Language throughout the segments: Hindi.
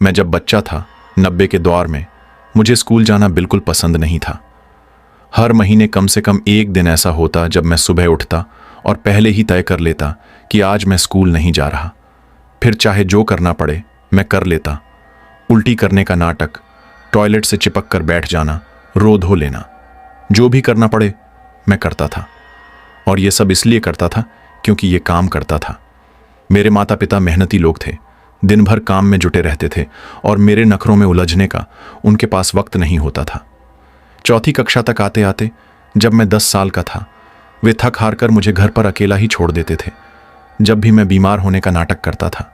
मैं जब बच्चा था 90 के दौर में, मुझे स्कूल जाना बिल्कुल पसंद नहीं था। हर महीने कम से कम एक दिन ऐसा होता जब मैं सुबह उठता और पहले ही तय कर लेता कि आज मैं स्कूल नहीं जा रहा। फिर चाहे जो करना पड़े मैं कर लेता। उल्टी करने का नाटक, टॉयलेट से चिपक कर बैठ जाना, रो धो लेना, जो भी करना पड़े मैं करता था। और ये सब इसलिए करता था क्योंकि ये काम करता था। मेरे माता पिता मेहनती लोग थे, दिन भर काम में जुटे रहते थे और मेरे नखरों में उलझने का उनके पास वक्त नहीं होता था। चौथी कक्षा तक आते आते जब मैं 10 साल का था, वे थक हार कर मुझे घर पर अकेला ही छोड़ देते थे जब भी मैं बीमार होने का नाटक करता था।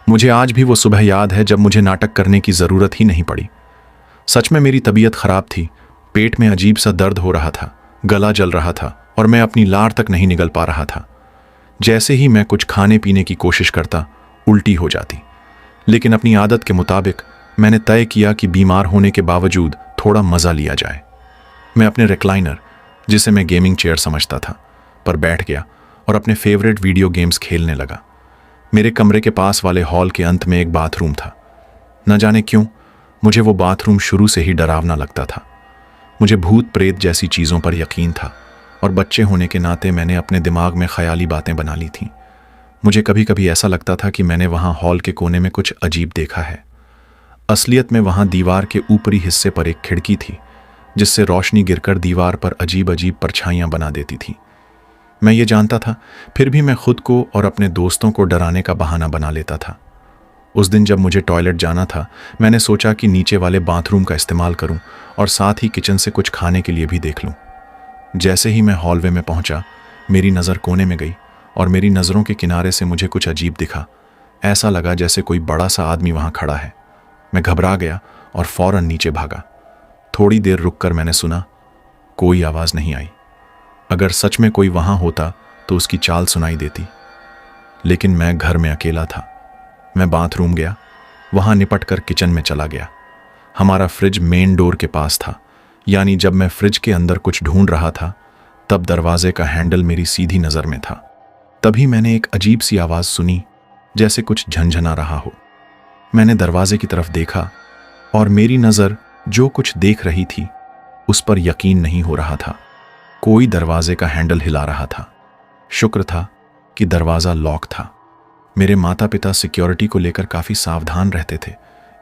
मुझे आज भी वो सुबह याद है जब मुझे नाटक करने की जरूरत ही नहीं पड़ी। सच में मेरी तबीयत खराब थी, पेट में अजीब सा दर्द हो रहा था, गला जल रहा था और मैं अपनी लार तक नहीं निगल पा रहा था। जैसे ही मैं कुछ खाने पीने की कोशिश करता, उल्टी हो जाती। लेकिन अपनी आदत के मुताबिक मैंने तय किया कि बीमार होने के बावजूद थोड़ा मजा लिया जाए। मैं अपने रिक्लाइनर, जिसे मैं गेमिंग चेयर समझता था, पर बैठ गया और अपने फेवरेट वीडियो गेम्स खेलने लगा। मेरे कमरे के पास वाले हॉल के अंत में एक बाथरूम था। न जाने क्यों मुझे वो बाथरूम शुरू से ही डरावना लगता था। मुझे भूत प्रेत जैसी चीज़ों पर यकीन था और बच्चे होने के नाते मैंने अपने दिमाग में ख्याली बातें बना ली थीं। मुझे कभी कभी ऐसा लगता था कि मैंने वहाँ हॉल के कोने में कुछ अजीब देखा है। असलियत में वहाँ दीवार के ऊपरी हिस्से पर एक खिड़की थी जिससे रोशनी गिरकर दीवार पर अजीब अजीब परछाइयाँ बना देती थी। मैं ये जानता था, फिर भी मैं खुद को और अपने दोस्तों को डराने का बहाना बना लेता था। उस दिन जब मुझे टॉयलेट जाना था, मैंने सोचा कि नीचे वाले बाथरूम का इस्तेमाल करूं और साथ ही किचन से कुछ खाने के लिए भी देख लूं। जैसे ही मैं हॉलवे में पहुंचा, मेरी नज़र कोने में गई और मेरी नज़रों के किनारे से मुझे कुछ अजीब दिखा। ऐसा लगा जैसे कोई बड़ा सा आदमी वहां खड़ा है। मैं घबरा गया और फौरन नीचे भागा। थोड़ी देर रुककर मैंने सुना, कोई आवाज़ नहीं आई। अगर सच में कोई वहां होता तो उसकी चाल सुनाई देती। लेकिन मैं घर में अकेला था। मैं बाथरूम गया, वहां निपट कर किचन में चला गया। हमारा फ्रिज मेन डोर के पास था, यानी जब मैं फ्रिज के अंदर कुछ ढूंढ रहा था तब दरवाजे का हैंडल मेरी सीधी नज़र में था। तभी मैंने एक अजीब सी आवाज़ सुनी, जैसे कुछ झनझना रहा हो। मैंने दरवाजे की तरफ देखा और मेरी नज़र जो कुछ देख रही थी उस पर यकीन नहीं हो रहा था। कोई दरवाजे का हैंडल हिला रहा था। शुक्र था कि दरवाज़ा लॉक था। मेरे माता पिता सिक्योरिटी को लेकर काफ़ी सावधान रहते थे,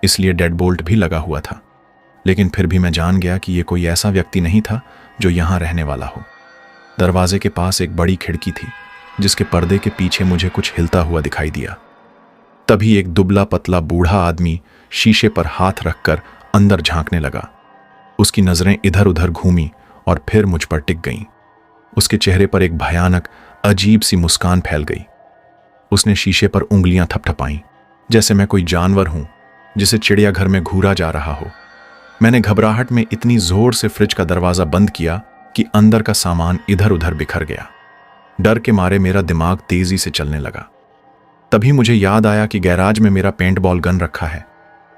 इसलिए डेड बोल्ट भी लगा हुआ था। लेकिन फिर भी मैं जान गया कि ये कोई ऐसा व्यक्ति नहीं था जो यहाँ रहने वाला हो। दरवाजे के पास एक बड़ी खिड़की थी जिसके पर्दे के पीछे मुझे कुछ हिलता हुआ दिखाई दिया। तभी एक दुबला पतला बूढ़ा आदमी शीशे पर हाथ रखकर अंदर झांकने लगा। उसकी नज़रें इधर उधर घूमी और फिर मुझ पर टिक गईं। उसके चेहरे पर एक भयानक अजीब सी मुस्कान फैल गई। उसने शीशे पर उंगलियां थपथपाईं, जैसे मैं कोई जानवर हूं जिसे चिड़ियाघर में घूरा जा रहा हो। मैंने घबराहट में इतनी जोर से फ्रिज का दरवाजा बंद किया कि अंदर का सामान इधर उधर बिखर गया। डर के मारे मेरा दिमाग तेजी से चलने लगा। तभी मुझे याद आया कि गैराज में मेरा पेंट बॉल गन रखा है,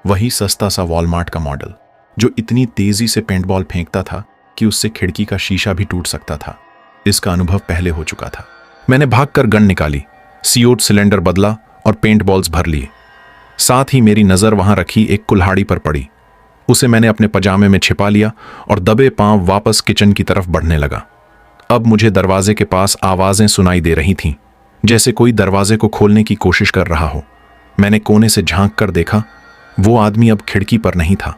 वही सस्ता सा वॉलमार्ट का मॉडल जो इतनी तेजी से पेंट बॉल फेंकता था कि उससे खिड़की का शीशा भी टूट सकता था। इसका अनुभव पहले हो चुका था। मैंने भागकर गन निकाली, CO2 सिलेंडर बदला और पेंट बॉल्स भर लिए। साथ ही मेरी नज़र वहां रखी एक कुल्हाड़ी पर पड़ी। उसे मैंने अपने पजामे में छिपा लिया और दबे पांव वापस किचन की तरफ बढ़ने लगा। अब मुझे दरवाजे के पास आवाज़ें सुनाई दे रही थीं, जैसे कोई दरवाजे को खोलने की कोशिश कर रहा हो। मैंने कोने से झांक कर देखा, वो आदमी अब खिड़की पर नहीं था।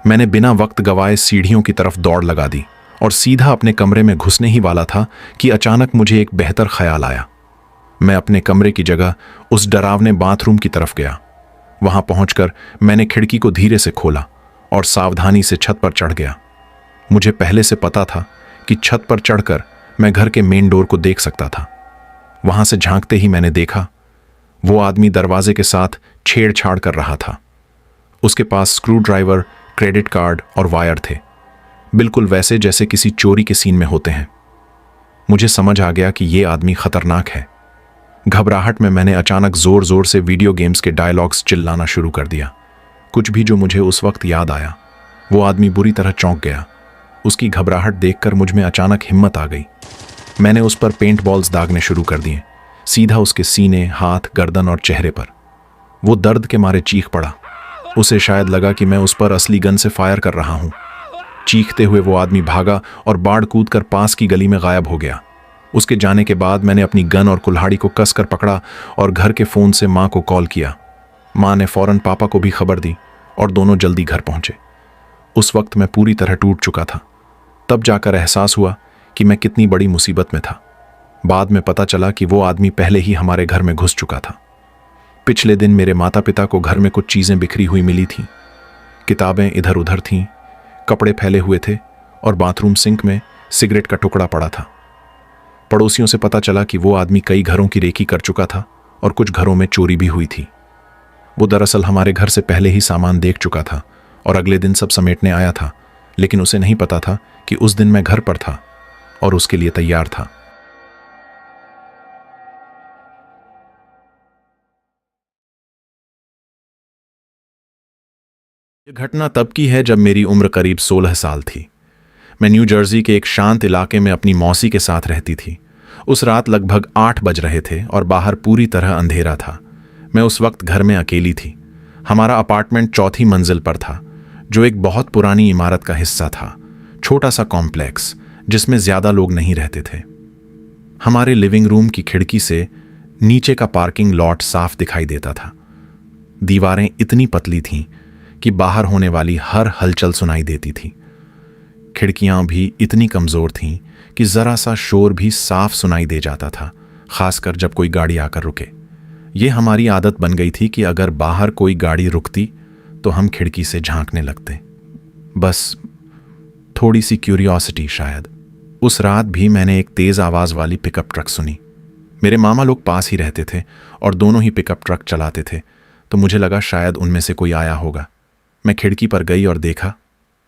मैंने बिना वक्त गवाए सीढ़ियों की तरफ दौड़ लगा दी और सीधा अपने कमरे में घुसने ही वाला था कि अचानक मुझे एक बेहतर ख्याल आया। मैं अपने कमरे की जगह उस डरावने बाथरूम की तरफ गया। वहां पहुंचकर मैंने खिड़की को धीरे से खोला और सावधानी से छत पर चढ़ गया। मुझे पहले से पता था कि छत पर चढ़कर मैं घर के मेन डोर को देख सकता था। वहां से झांकते ही मैंने देखा, वो आदमी दरवाजे के साथ छेड़छाड़ कर रहा था। उसके पास स्क्रू ड्राइवर, क्रेडिट कार्ड और वायर थे, बिल्कुल वैसे जैसे किसी चोरी के सीन में होते हैं। मुझे समझ आ गया कि ये आदमी खतरनाक है। घबराहट में मैंने अचानक जोर जोर से वीडियो गेम्स के डायलॉग्स चिल्लाना शुरू कर दिया। कुछ भी जो मुझे उस वक्त याद आया। वो आदमी बुरी तरह चौंक गया। उसकी घबराहट देखकर मुझ में अचानक हिम्मत आ गई। मैंने उस पर पेंट बॉल्स दागने शुरू कर दिए, सीधा उसके सीने, हाथ, गर्दन और चेहरे पर। वो दर्द के मारे चीख पड़ा उसे शायद लगा कि मैं उस पर असली गन से फायर कर रहा हूं। चीखते हुए वो आदमी भागा और बाढ़ कूद कर पास की गली में गायब हो गया। उसके जाने के बाद मैंने अपनी गन और कुल्हाड़ी को कसकर पकड़ा और घर के फोन से मां को कॉल किया। मां ने फौरन पापा को भी खबर दी और दोनों जल्दी घर पहुंचे। उस वक्त मैं पूरी तरह टूट चुका था। तब जाकर एहसास हुआ कि मैं कितनी बड़ी मुसीबत में था। बाद में पता चला कि वो आदमी पहले ही हमारे घर में घुस चुका था। पिछले दिन मेरे माता पिता को घर में कुछ चीजें बिखरी हुई मिली थीं। किताबें इधर उधर थीं, कपड़े फैले हुए थे और बाथरूम सिंक में सिगरेट का टुकड़ा पड़ा था। पड़ोसियों से पता चला कि वो आदमी कई घरों की रेकी कर चुका था और कुछ घरों में चोरी भी हुई थी। वो दरअसल हमारे घर से पहले ही सामान देख चुका था और अगले दिन सब समेटने आया था, लेकिन उसे नहीं पता था कि उस दिन मैं घर पर था और उसके लिए तैयार था। यह घटना तब की है जब मेरी उम्र करीब 16 साल थी। मैं न्यू जर्सी के एक शांत इलाके में अपनी मौसी के साथ रहती थी। उस रात लगभग 8 बज रहे थे और बाहर पूरी तरह अंधेरा था। मैं उस वक्त घर में अकेली थी। हमारा अपार्टमेंट चौथी मंजिल पर था, जो एक बहुत पुरानी इमारत का हिस्सा था। छोटा सा कॉम्प्लेक्स जिसमें ज्यादा लोग नहीं रहते थे। हमारे लिविंग रूम की खिड़की से नीचे का पार्किंग लॉट साफ दिखाई देता था। दीवारें इतनी पतली थीं कि बाहर होने वाली हर हलचल सुनाई देती थी। खिड़कियां भी इतनी कमजोर थीं कि जरा सा शोर भी साफ सुनाई दे जाता था, खासकर जब कोई गाड़ी आकर रुके। ये हमारी आदत बन गई थी कि अगर बाहर कोई गाड़ी रुकती तो हम खिड़की से झांकने लगते। बस थोड़ी सी क्यूरियोसिटी शायद। उस रात भी मैंने एक तेज आवाज वाली पिकअप ट्रक सुनी। मेरे मामा लोग पास ही रहते थे और दोनों ही पिकअप ट्रक चलाते थे, तो मुझे लगा शायद उनमें से कोई आया होगा। मैं खिड़की पर गई और देखा,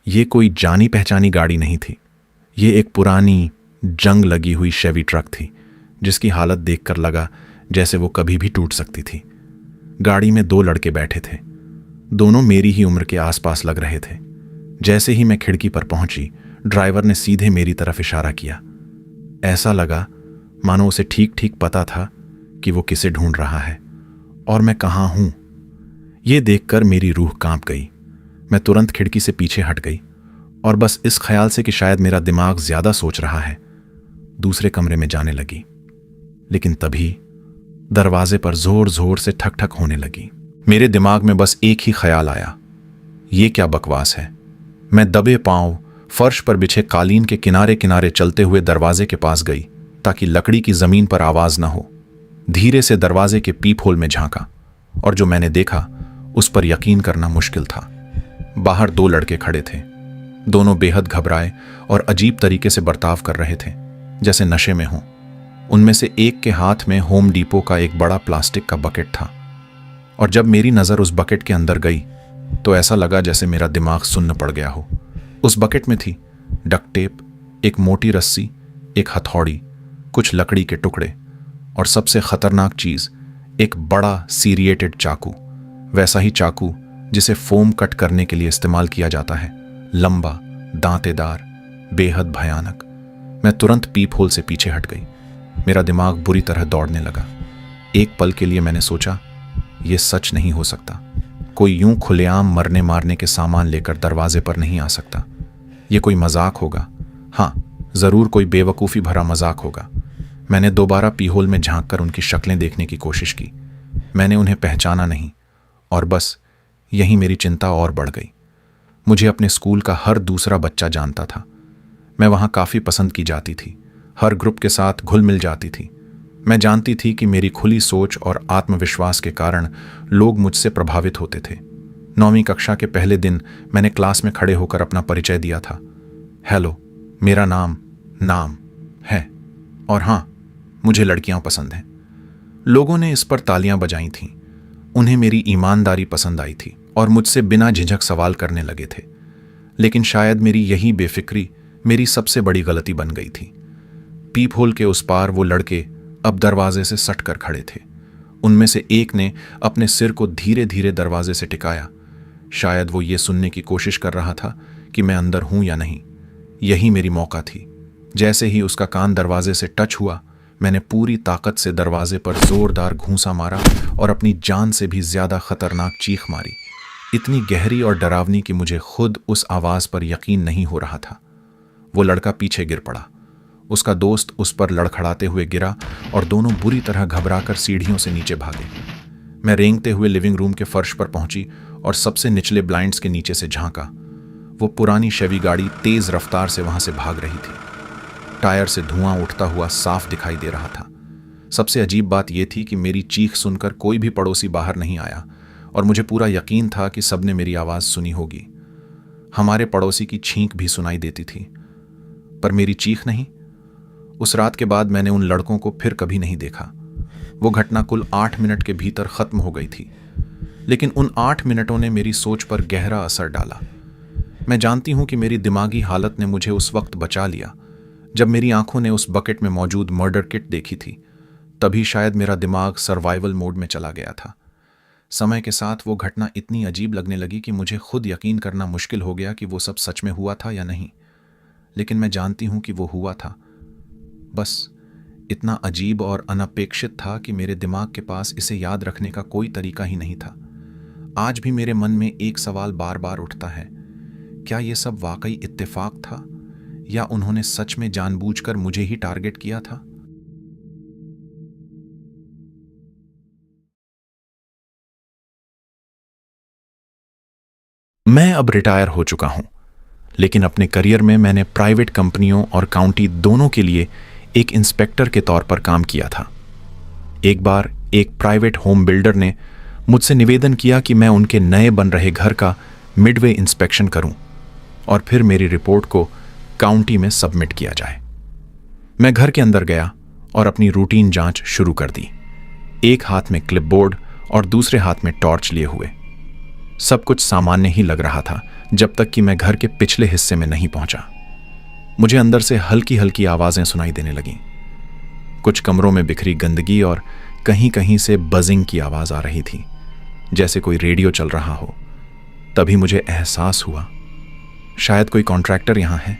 ये कोई जानी पहचानी गाड़ी नहीं थी। ये एक पुरानी जंग लगी हुई शेवी ट्रक थी, जिसकी हालत देखकर लगा जैसे वो कभी भी टूट सकती थी। गाड़ी में 2 लड़के बैठे थे। दोनों मेरी ही उम्र के आसपास लग रहे थे। जैसे ही मैं खिड़की पर पहुंची, ड्राइवर ने सीधे मेरी तरफ इशारा किया। ऐसा लगा मानो उसे ठीक ठीक पता था कि वो किसे ढूंढ रहा है और मैं कहाँ हूं। ये देखकर मेरी रूह कांप गई। मैं तुरंत खिड़की से पीछे हट गई और बस इस ख्याल से कि शायद मेरा दिमाग ज्यादा सोच रहा है, दूसरे कमरे में जाने लगी। लेकिन तभी दरवाजे पर जोर जोर से ठक ठक होने लगी। मेरे दिमाग में बस एक ही ख्याल आया, ये क्या बकवास है। मैं दबे पांव फर्श पर बिछे कालीन के किनारे किनारे चलते हुए दरवाजे के पास गई ताकि लकड़ी की जमीन पर आवाज न हो। धीरे से दरवाजे के पीप होल में झांका और जो मैंने देखा उस पर यकीन करना मुश्किल था। बाहर 2 लड़के खड़े थे। दोनों बेहद घबराए और अजीब तरीके से बर्ताव कर रहे थे, जैसे नशे में हों। उनमें से एक के हाथ में होम डिपो का एक बड़ा प्लास्टिक का बकेट था और जब मेरी नजर उस बकेट के अंदर गई तो ऐसा लगा जैसे मेरा दिमाग सुन्न पड़ गया हो। उस बकेट में थी डक्ट टेप, एक मोटी रस्सी, एक हथौड़ी, कुछ लकड़ी के टुकड़े और सबसे खतरनाक चीज एक बड़ा सीरिएटेड चाकू। वैसा ही चाकू जिसे फोम कट करने के लिए इस्तेमाल किया जाता है, लंबा, दांतेदार, बेहद भयानक। मैं तुरंत पीप होल से पीछे हट गई। मेरा दिमाग बुरी तरह दौड़ने लगा। एक पल के लिए मैंने सोचा, यह सच नहीं हो सकता। कोई यूं खुलेआम मरने मारने के सामान लेकर दरवाजे पर नहीं आ सकता। यह कोई मजाक होगा। हाँ, जरूर कोई बेवकूफ़ी भरा मजाक होगा। मैंने दोबारा पीहोल में झांककर उनकी शक्लें देखने की कोशिश की। मैंने उन्हें पहचाना नहीं और बस यही मेरी चिंता और बढ़ गई। मुझे अपने स्कूल का हर दूसरा बच्चा जानता था। मैं वहाँ काफ़ी पसंद की जाती थी, हर ग्रुप के साथ घुल मिल जाती थी। मैं जानती थी कि मेरी खुली सोच और आत्मविश्वास के कारण लोग मुझसे प्रभावित होते थे। 9वीं कक्षा के पहले दिन मैंने क्लास में खड़े होकर अपना परिचय दिया था। हेलो, मेरा नाम है और हाँ, मुझे लड़कियां पसंद हैं। लोगों ने इस पर तालियां बजाई थीं। उन्हें मेरी ईमानदारी पसंद आई थी और मुझसे बिना झिझक सवाल करने लगे थे। लेकिन शायद मेरी यही बेफिक्री मेरी सबसे बड़ी गलती बन गई थी। पीप होल के उस पार वो लड़के अब दरवाजे से सट कर खड़े थे। उनमें से एक ने अपने सिर को धीरे धीरे दरवाजे से टिकाया। शायद वो ये सुनने की कोशिश कर रहा था कि मैं अंदर हूं या नहीं। यही मेरी मौका थी। जैसे ही उसका कान दरवाजे से टच हुआ, मैंने पूरी ताकत से दरवाजे पर जोरदार घूंसा मारा और अपनी जान से भी ज्यादा खतरनाक चीख मारी। इतनी गहरी और डरावनी कि मुझे खुद उस आवाज पर यकीन नहीं हो रहा था। वो लड़का पीछे गिर पड़ा। उसका दोस्त उस पर लड़खड़ाते हुए गिरा और दोनों बुरी तरह घबराकर सीढ़ियों से नीचे भागे। मैं रेंगते हुए लिविंग रूम के फर्श पर पहुंची और सबसे निचले ब्लाइंड्स के नीचे से झांका। वो पुरानी शेवी गाड़ी तेज रफ्तार से वहां से भाग रही थी। टायर से धुआं उठता हुआ साफ दिखाई दे रहा था। सबसे अजीब बात यह थी कि मेरी चीख सुनकर कोई भी पड़ोसी बाहर नहीं आया और मुझे पूरा यकीन था कि सबने मेरी आवाज सुनी होगी। हमारे पड़ोसी की छींक भी सुनाई देती थी, पर मेरी चीख नहीं। उस रात के बाद मैंने उन लड़कों को फिर कभी नहीं देखा। वो घटना कुल 8 मिनट के भीतर खत्म हो गई थी, लेकिन उन 8 मिनटों ने मेरी सोच पर गहरा असर डाला। मैं जानती हूं कि मेरी दिमागी हालत ने मुझे उस वक्त बचा लिया जब मेरी आंखों ने उस बकेट में मौजूद मर्डर किट देखी थी। तभी शायद मेरा दिमाग सर्वाइवल मोड में चला गया था। समय के साथ वो घटना इतनी अजीब लगने लगी कि मुझे खुद यकीन करना मुश्किल हो गया कि वो सब सच में हुआ था या नहीं। लेकिन मैं जानती हूं कि वो हुआ था। बस इतना अजीब और अनपेक्षित था कि मेरे दिमाग के पास इसे याद रखने का कोई तरीका ही नहीं था। आज भी मेरे मन में एक सवाल बार बार उठता है, क्या ये सब वाकई इत्तेफाक था या उन्होंने सच में जानबूझकर मुझे ही टारगेट किया था? मैं अब रिटायर हो चुका हूं, लेकिन अपने करियर में मैंने प्राइवेट कंपनियों और काउंटी दोनों के लिए एक इंस्पेक्टर के तौर पर काम किया था। एक बार एक प्राइवेट होम बिल्डर ने मुझसे निवेदन किया कि मैं उनके नए बन रहे घर का मिडवे इंस्पेक्शन करूं और फिर मेरी रिपोर्ट को काउंटी में सबमिट किया जाए। मैं घर के अंदर गया और अपनी रूटीन जांच शुरू कर दी, एक हाथ में क्लिपबोर्ड और दूसरे हाथ में टॉर्च लिए हुए। सब कुछ सामान्य ही लग रहा था जब तक कि मैं घर के पिछले हिस्से में नहीं पहुंचा। मुझे अंदर से हल्की हल्की आवाजें सुनाई देने लगीं। कुछ कमरों में बिखरी गंदगी और कहीं कहीं से बजिंग की आवाज आ रही थी, जैसे कोई रेडियो चल रहा हो। तभी मुझे एहसास हुआ, शायद कोई कॉन्ट्रैक्टर यहां है।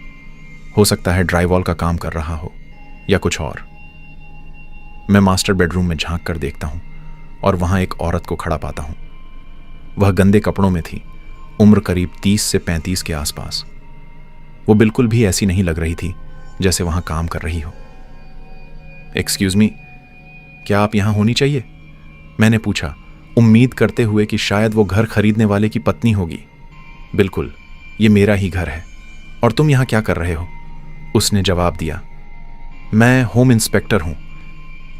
हो सकता है ड्राईवॉल का काम कर रहा हो या कुछ और। मैं मास्टर बेडरूम में झांक कर देखता हूं और वहां एक औरत को खड़ा पाता हूं। वह गंदे कपड़ों में थी, उम्र करीब 30 से 35 के आसपास। वो बिल्कुल भी ऐसी नहीं लग रही थी जैसे वहां काम कर रही हो। एक्सक्यूज मी, क्या आप यहां होनी चाहिए? मैंने पूछा, उम्मीद करते हुए कि शायद वो घर खरीदने वाले की पत्नी होगी। बिल्कुल, ये मेरा ही घर है। और तुम यहां क्या कर रहे हो? उसने जवाब दिया, मैं होम इंस्पेक्टर हूं।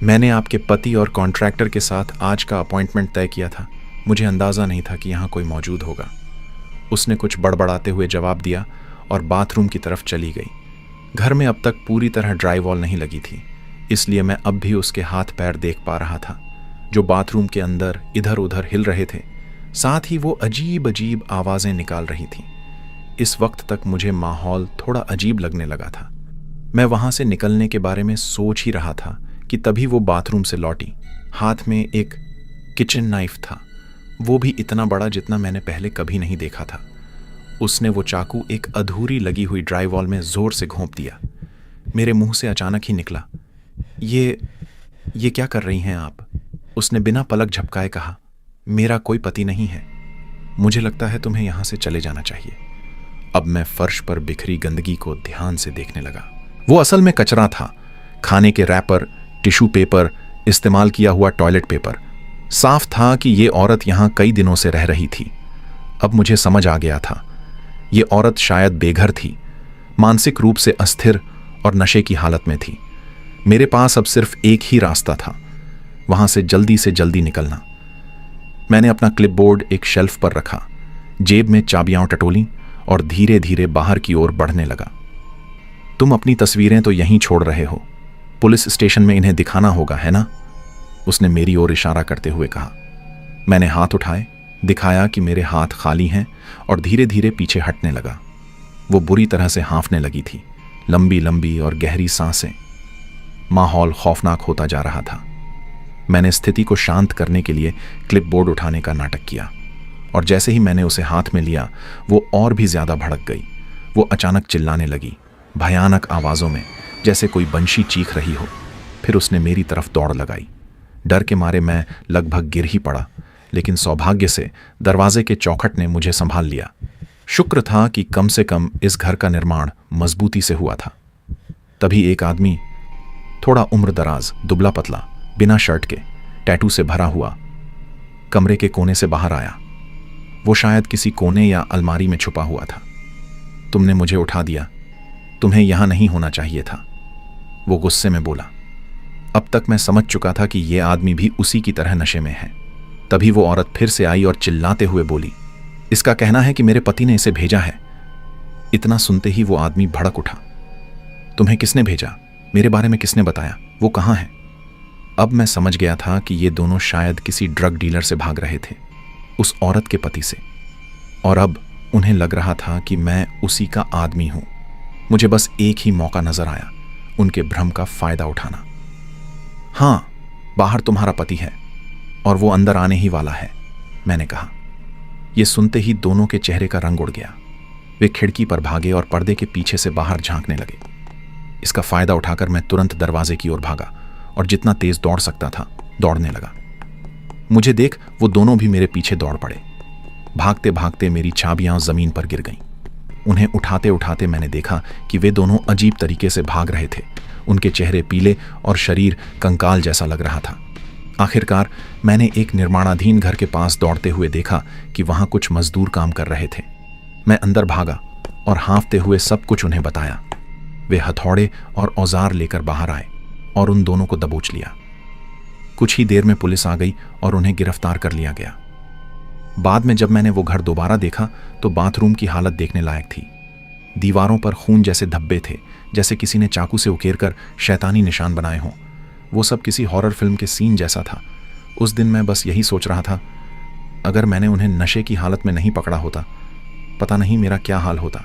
मैंने आपके पति और कॉन्ट्रैक्टर के साथ आज का अपॉइंटमेंट तय किया था। मुझे अंदाजा नहीं था कि यहां कोई मौजूद होगा। उसने कुछ बड़बड़ाते हुए जवाब दिया और बाथरूम की तरफ चली गई। घर में अब तक पूरी तरह ड्राई वॉल नहीं लगी थी, इसलिए मैं अब भी उसके हाथ पैर देख पा रहा था, जो बाथरूम के अंदर इधर उधर हिल रहे थे। साथ ही वो अजीब अजीब आवाजें निकाल रही थी। इस वक्त तक मुझे माहौल थोड़ा अजीब लगने लगा था। मैं वहां से निकलने के बारे में सोच ही रहा था कि तभी वो बाथरूम से लौटी। हाथ में एक किचन नाइफ था, वो भी इतना बड़ा जितना मैंने पहले कभी नहीं देखा था। उसने वो चाकू एक अधूरी लगी हुई ड्राई वॉल में जोर से घोंप दिया। मेरे मुंह से अचानक ही निकला, ये क्या कर रही हैं आप? उसने बिना पलक झपकाए कहा, मेरा कोई पति नहीं है। मुझे लगता है तुम्हें यहां से चले जाना चाहिए। अब मैं फर्श पर बिखरी गंदगी को ध्यान से देखने लगा। वो असल में कचरा था, खाने के रैपर, टिश्यू पेपर, इस्तेमाल किया हुआ टॉयलेट पेपर। साफ था कि ये औरत यहां कई दिनों से रह रही थी। अब मुझे समझ आ गया था, ये औरत शायद बेघर थी, मानसिक रूप से अस्थिर और नशे की हालत में थी। मेरे पास अब सिर्फ एक ही रास्ता था, वहां से जल्दी निकलना। मैंने अपना क्लिपबोर्ड एक शेल्फ पर रखा, जेब में चाबियां टटोली और धीरे धीरे बाहर की ओर बढ़ने लगा। तुम अपनी तस्वीरें तो यहीं छोड़ रहे हो, पुलिस स्टेशन में इन्हें दिखाना होगा, है ना? उसने मेरी ओर इशारा करते हुए कहा। मैंने हाथ उठाए, दिखाया कि मेरे हाथ खाली हैं और धीरे धीरे पीछे हटने लगा। वो बुरी तरह से हाँफने लगी थी, लंबी लंबी और गहरी सांसें। माहौल खौफनाक होता जा रहा था। मैंने स्थिति को शांत करने के लिए क्लिपबोर्ड उठाने का नाटक किया और जैसे ही मैंने उसे हाथ में लिया, वो और भी ज्यादा भड़क गई। वो अचानक चिल्लाने लगी, भयानक आवाजों में, जैसे कोई बंशी चीख रही हो। फिर उसने मेरी तरफ दौड़ लगाई। डर के मारे मैं लगभग गिर ही पड़ा, लेकिन सौभाग्य से दरवाजे के चौखट ने मुझे संभाल लिया। शुक्र था कि कम से कम इस घर का निर्माण मजबूती से हुआ था। तभी एक आदमी, थोड़ा उम्रदराज, दुबला पतला, बिना शर्ट के, टैटू से भरा हुआ, कमरे के कोने से बाहर आया। वो शायद किसी कोने या अलमारी में छुपा हुआ था। तुमने मुझे उठा दिया, तुम्हें यहां नहीं होना चाहिए था, वो गुस्से में बोला। अब तक मैं समझ चुका था कि यह आदमी भी उसी की तरह नशे में है। तभी वो औरत फिर से आई और चिल्लाते हुए बोली, इसका कहना है कि मेरे पति ने इसे भेजा है। इतना सुनते ही वो आदमी भड़क उठा। तुम्हें किसने भेजा? मेरे बारे में किसने बताया? वो कहाँ है? अब मैं समझ गया था कि ये दोनों शायद किसी ड्रग डीलर से भाग रहे थे, उस औरत के पति से, और अब उन्हें लग रहा था कि मैं उसी का आदमी हूं। मुझे बस एक ही मौका नजर आया, उनके भ्रम का फायदा उठाना। हां, बाहर तुम्हारा पति है और वो अंदर आने ही वाला है, मैंने कहा। यह सुनते ही दोनों के चेहरे का रंग उड़ गया। वे खिड़की पर भागे और पर्दे के पीछे से बाहर झांकने लगे। इसका फायदा उठाकर मैं तुरंत दरवाजे की ओर भागा और जितना तेज दौड़ सकता था दौड़ने लगा। मुझे देख वो दोनों भी मेरे पीछे दौड़ पड़े। भागते भागते मेरी चाबियां जमीन पर गिर गईं। उन्हें उठाते उठाते मैंने देखा कि वे दोनों अजीब तरीके से भाग रहे थे। उनके चेहरे पीले और शरीर कंकाल जैसा लग रहा था। आखिरकार मैंने एक निर्माणाधीन घर के पास दौड़ते हुए देखा कि वहां कुछ मजदूर काम कर रहे थे। मैं अंदर भागा और हाँफते हुए सब कुछ उन्हें बताया। वे हथौड़े और औजार लेकर बाहर आए और उन दोनों को दबोच लिया। कुछ ही देर में पुलिस आ गई और उन्हें गिरफ्तार कर लिया गया। बाद में जब मैंने वो घर दोबारा देखा तो बाथरूम की हालत देखने लायक थी। दीवारों पर खून जैसे धब्बे थे, जैसे किसी ने चाकू से उकेरकर शैतानी निशान बनाए हों। वो सब किसी हॉरर फिल्म के सीन जैसा था। उस दिन मैं बस यही सोच रहा था, अगर मैंने उन्हें नशे की हालत में नहीं पकड़ा होता, पता नहीं मेरा क्या हाल होता।